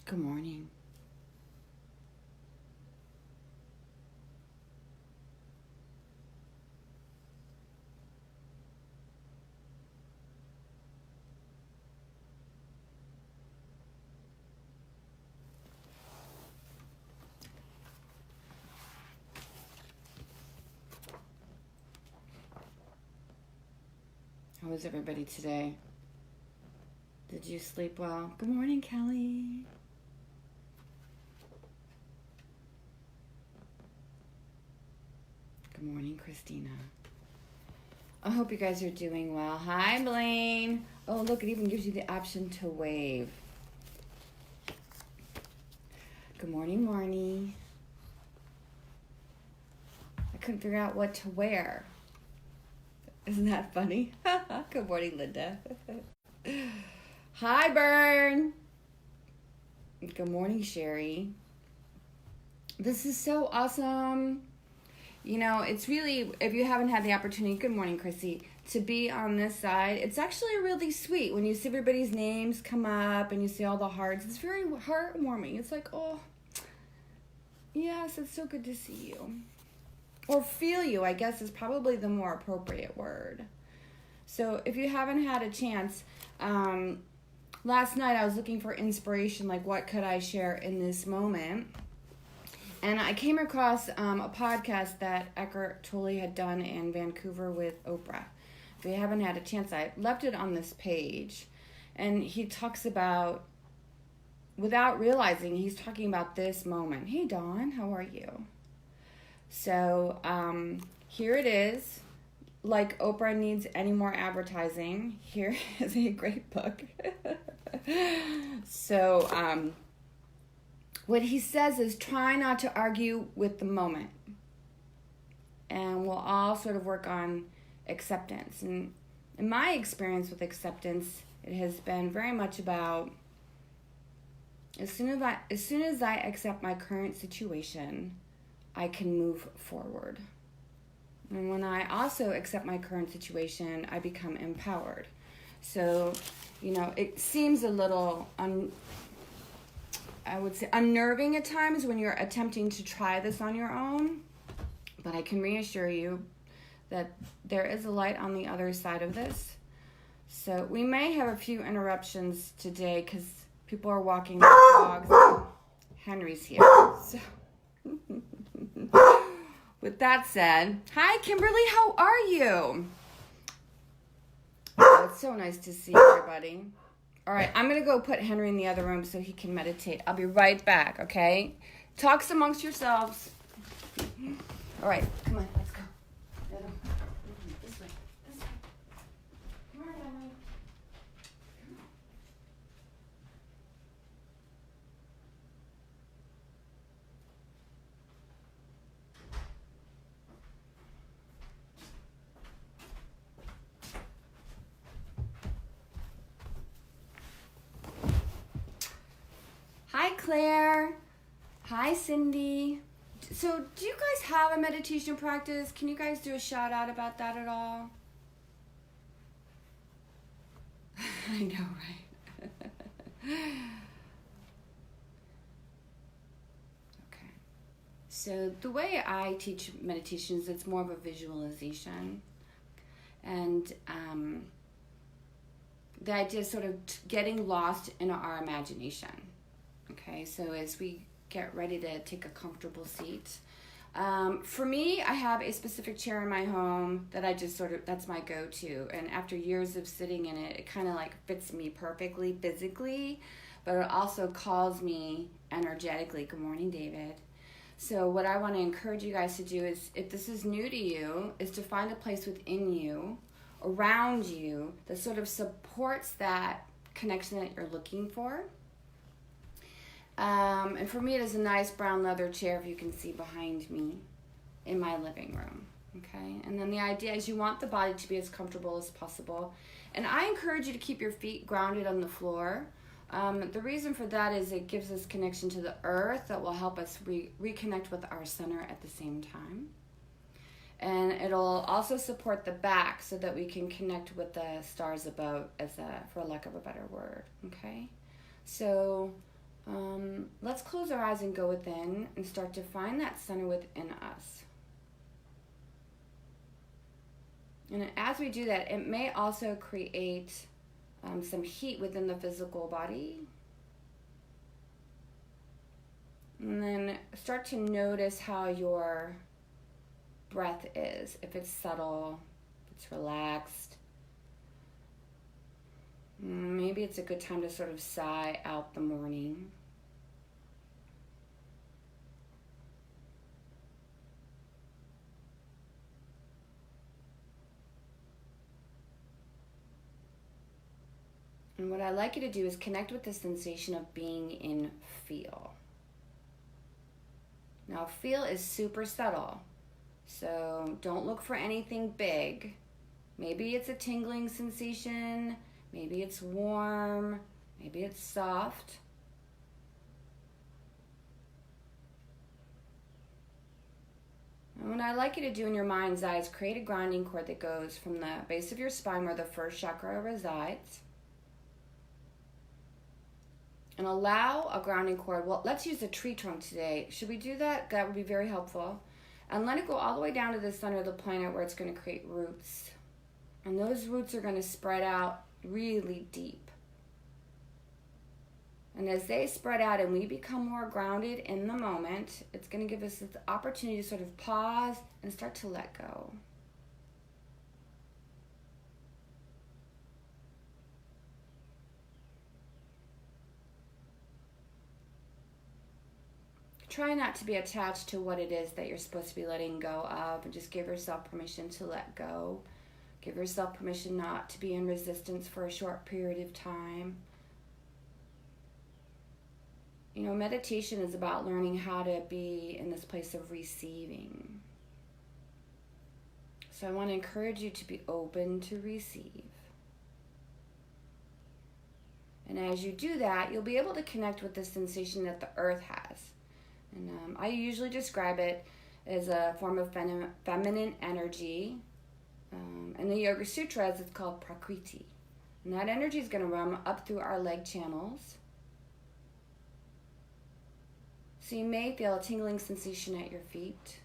Good morning. How was everybody today? Did you sleep well? Good morning, Kelly. Good morning, Christina. I hope you guys are doing well. Hi, Blaine. Oh, look, it even gives you the option to wave. Good morning, Marnie. I couldn't figure out what to wear. Isn't that funny? Good morning, Linda. Hi, Bern. Good morning, Sherry. This is so awesome. You know, it's really, if you haven't had the opportunity, good morning, Chrissy, to be on this side, it's actually really sweet when you see everybody's names come up and you see all the hearts. It's very heartwarming. It's like, oh, yes, it's so good to see you. Or feel you, I guess, is probably the more appropriate word. So if you haven't had a chance, last night I was looking for inspiration, like what could I share in this moment? And I came across a podcast that Eckhart Tolle had done in Vancouver with Oprah. If you haven't had a chance, I left it on this page. And he talks about, without realizing, he's talking about this moment. Hey, Dawn, how are you? So here it is. Like Oprah needs any more advertising, here is a great book. So what he says is try not to argue with the moment. And we'll all sort of work on acceptance. And in my experience with acceptance, it has been very much about as soon as I accept my current situation, I can move forward. And when I also accept my current situation, I become empowered. So, you know, it seems a little, I would say, unnerving at times when you're attempting to try this on your own. But I can reassure you that there is a light on the other side of this. So we may have a few interruptions today because people are walking their dogs. Henry's here. So. With that said, hi Kimberly, how are you? Oh, it's so nice to see everybody. All right, I'm going to go put Henry in the other room so he can meditate. I'll be right back, okay? Talks amongst yourselves. All right, come on, let's go. This way, this way. Come on, Henry. Hi, Claire. Hi, Cindy. So, do you guys have a meditation practice? Can you guys do a shout out about that at all? I know, right? Okay. So, the way I teach meditations, it's more of a visualization. And the idea is sort of getting lost in our imagination. Okay, so as we get ready to take a comfortable seat, for me, I have a specific chair in my home that I just sort of, that's my go-to. And after years of sitting in it, it kind of like fits me perfectly physically, but it also calls me energetically. Good morning, David. So what I want to encourage you guys to do is, if this is new to you, is to find a place within you, around you, that sort of supports that connection that you're looking for. And for me, it is a nice brown leather chair, if you can see behind me, in my living room. Okay, and then the idea is you want the body to be as comfortable as possible. And I encourage you to keep your feet grounded on the floor. The reason for that is it gives us connection to the earth that will help us reconnect with our center at the same time. And it'll also support the back so that we can connect with the stars above, for lack of a better word. Okay, so Let's close our eyes and go within and start to find that center within us. And as we do that, it may also create some heat within the physical body. And then start to notice how your breath is, if it's subtle, if it's relaxed. Maybe it's a good time to sort of sigh out the morning. And what I'd like you to do is connect with the sensation of being in feel. Now, feel is super subtle, so don't look for anything big. Maybe it's a tingling sensation, maybe it's warm, maybe it's soft. And what I'd like you to do in your mind's eye is create a grounding cord that goes from the base of your spine where the first chakra resides. And allow a grounding cord. Well, let's use a tree trunk today. Should we do that? That would be very helpful. And let it go all the way down to the center of the planet where it's going to create roots. And those roots are going to spread out really deep. And as they spread out and we become more grounded in the moment, it's going to give us this opportunity to sort of pause and start to let go. Try not to be attached to what it is that you're supposed to be letting go of, and just give yourself permission to let go. Give yourself permission not to be in resistance for a short period of time. You know, meditation is about learning how to be in this place of receiving. So I want to encourage you to be open to receive. And as you do that, you'll be able to connect with the sensation that the earth has. And I usually describe it as a form of feminine energy. In the Yoga Sutras, it's called Prakriti. And that energy is going to run up through our leg channels. So you may feel a tingling sensation at your feet.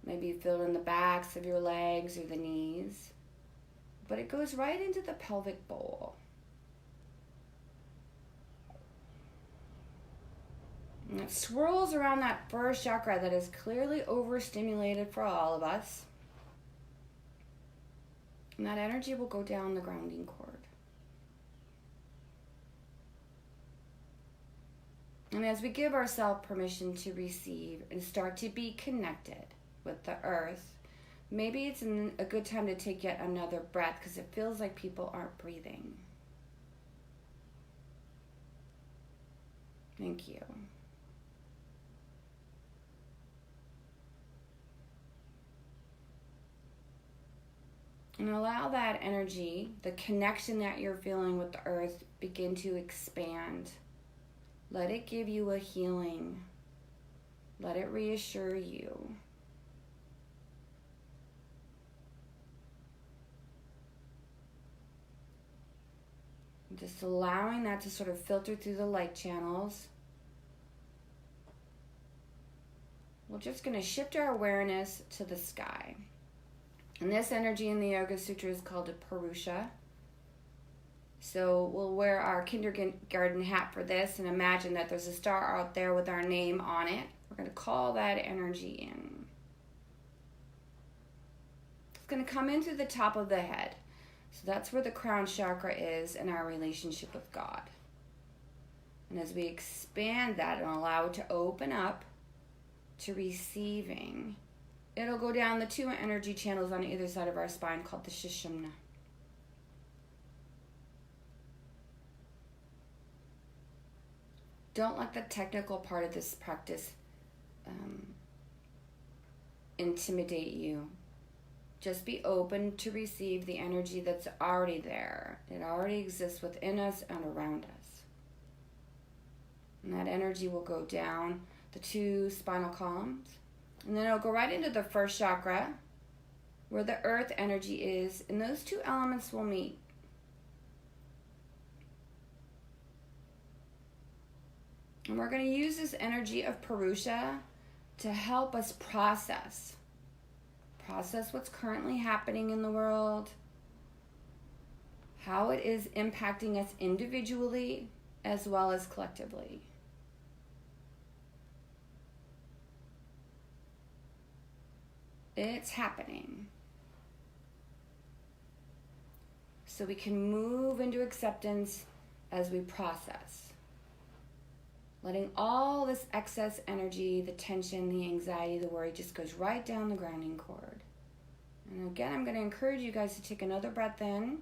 Maybe you feel it in the backs of your legs or the knees. But it goes right into the pelvic bowl. And it swirls around that first chakra that is clearly overstimulated for all of us. And that energy will go down the grounding cord. And as we give ourselves permission to receive and start to be connected with the earth, maybe it's a good time to take yet another breath because it feels like people aren't breathing. Thank you. And allow that energy, the connection that you're feeling with the earth, begin to expand. Let it give you a healing. Let it reassure you. Just allowing that to sort of filter through the light channels. We're just going to shift our awareness to the sky. And this energy in the Yoga Sutra is called a Purusha. So we'll wear our kindergarten hat for this and imagine that there's a star out there with our name on it. We're going to call that energy in. It's going to come in through the top of the head. So that's where the crown chakra is in our relationship with God. And as we expand that and allow it to open up to receiving, it'll go down the two energy channels on either side of our spine called the Sushumna. Don't let the technical part of this practice intimidate you. Just be open to receive the energy that's already there. It already exists within us and around us. And that energy will go down the two spinal columns. And then it'll go right into the first chakra, where the earth energy is, and those two elements will meet. And we're going to use this energy of Purusha to help us process what's currently happening in the world, how it is impacting us individually as well as collectively. It's happening. So we can move into acceptance as we process. Letting all this excess energy, the tension, the anxiety, the worry just goes right down the grounding cord. And again, I'm going to encourage you guys to take another breath in.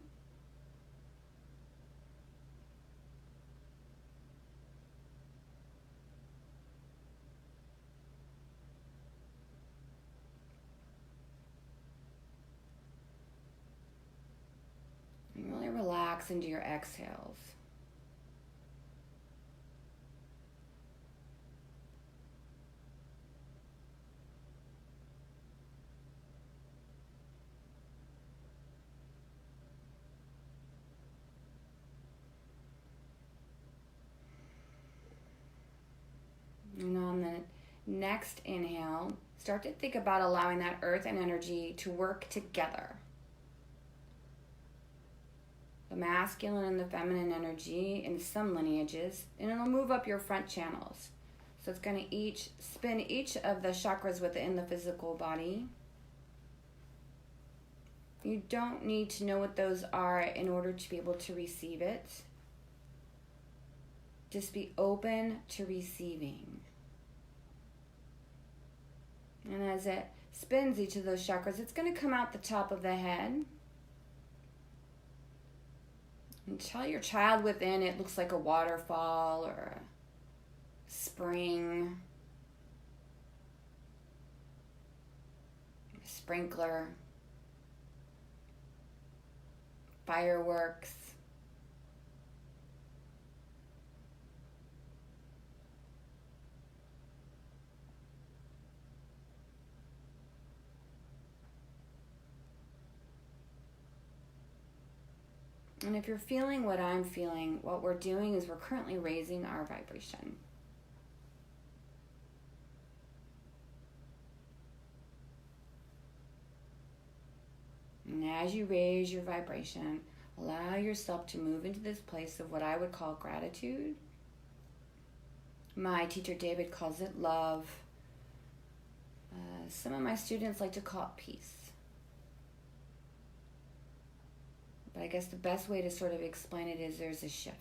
And really relax into your exhales. And on the next inhale, start to think about allowing that earth and energy to work together. The masculine and the feminine energy in some lineages, and it'll move up your front channels. So it's going to spin each of the chakras within the physical body. You don't need to know what those are in order to be able to receive it. Just be open to receiving. And as it spins each of those chakras, it's going to come out the top of the head. And tell your child within it looks like a waterfall or a spring, a sprinkler, fireworks. And if you're feeling what I'm feeling, what we're doing is we're currently raising our vibration. And as you raise your vibration, allow yourself to move into this place of what I would call gratitude. My teacher David calls it love. Some of my students like to call it peace. But I guess the best way to sort of explain it is there's a shift.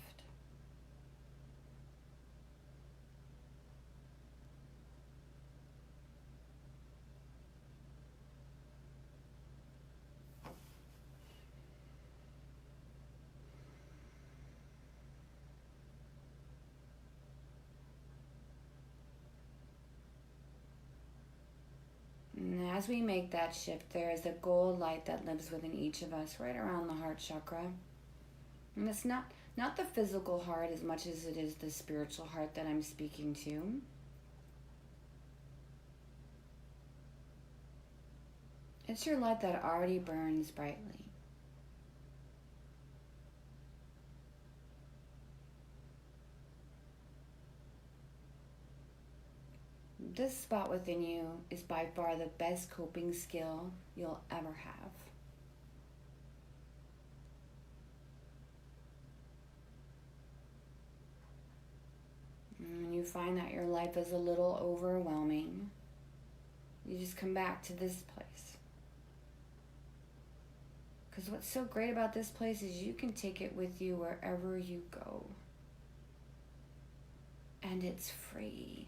And as we make that shift, there is a gold light that lives within each of us, right around the heart chakra. And it's not the physical heart as much as it is the spiritual heart that I'm speaking to. It's your light that already burns brightly. This spot within you is by far the best coping skill you'll ever have. And when you find that your life is a little overwhelming, you just come back to this place. Because what's so great about this place is you can take it with you wherever you go. And it's free.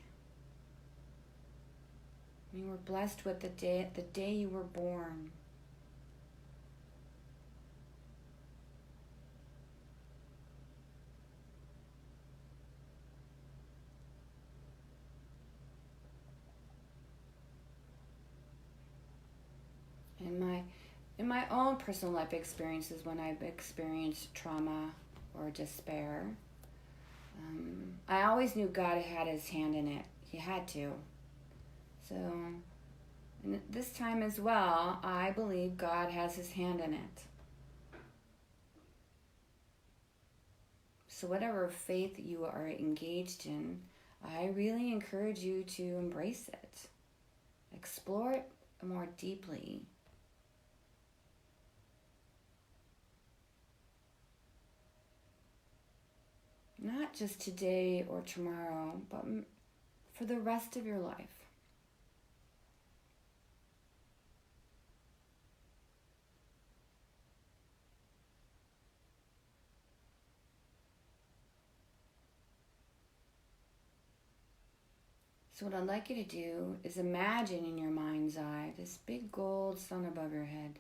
You were blessed with the day you were born. In my own personal life experiences, when I've experienced trauma or despair, I always knew God had his hand in it. He had to. So, and this time as well, I believe God has his hand in it. So whatever faith you are engaged in, I really encourage you to embrace it. Explore it more deeply. Not just today or tomorrow, but for the rest of your life. So what I'd like you to do is imagine in your mind's eye this big gold sun above your head.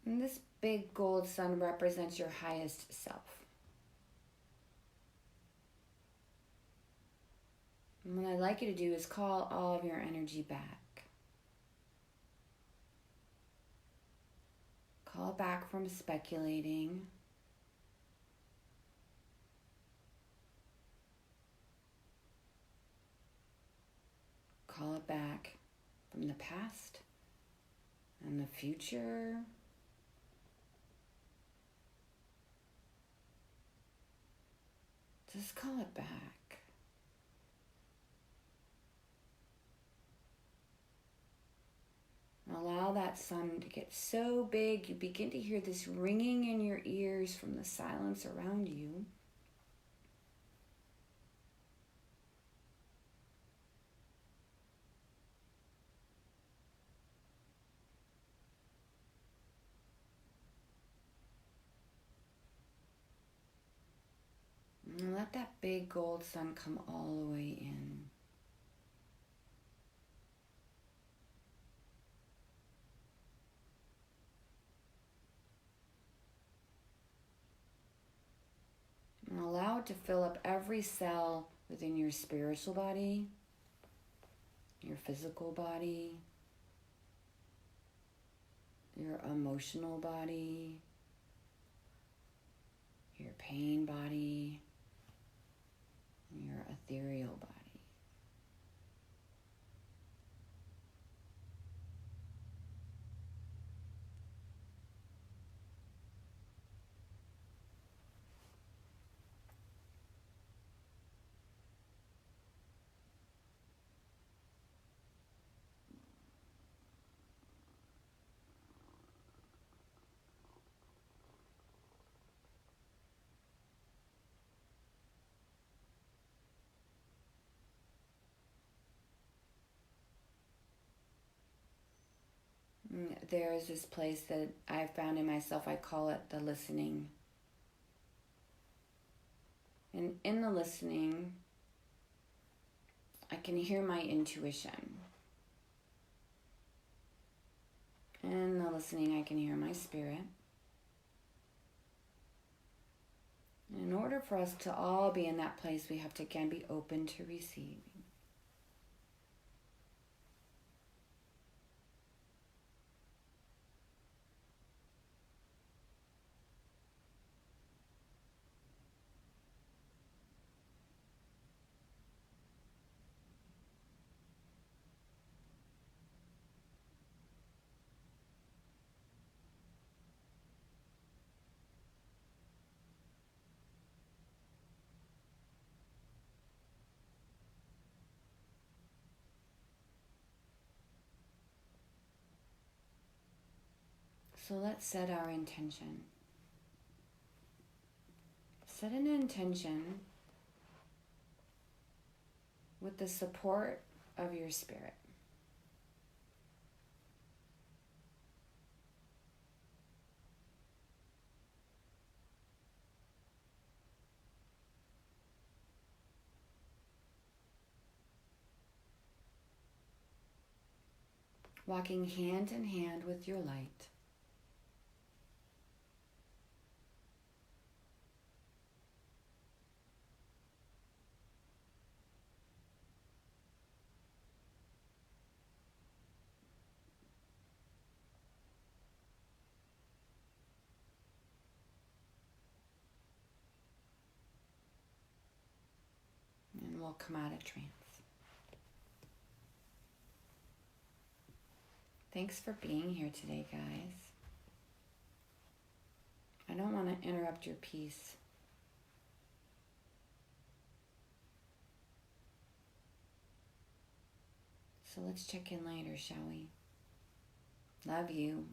And this big gold sun represents your highest self. And what I'd like you to do is call all of your energy back. Call it back from speculating. Call it back from the past and the future. Just call it back. And allow that sun to get so big you begin to hear this ringing in your ears from the silence around you. And let that big gold sun come all the way in. And allow it to fill up every cell within your spiritual body, your physical body, your emotional body, your pain body, and your ethereal body. There is this place that I've found in myself, I call it the listening. And in the listening, I can hear my intuition. In the listening, I can hear my spirit. And in order for us to all be in that place, we have to again be open to receiving. So let's set our intention. Set an intention with the support of your spirit. Walking hand in hand with your light. And we'll come out of trance. Thanks for being here today, guys. I don't want to interrupt your peace. So let's check in later, shall we? Love you.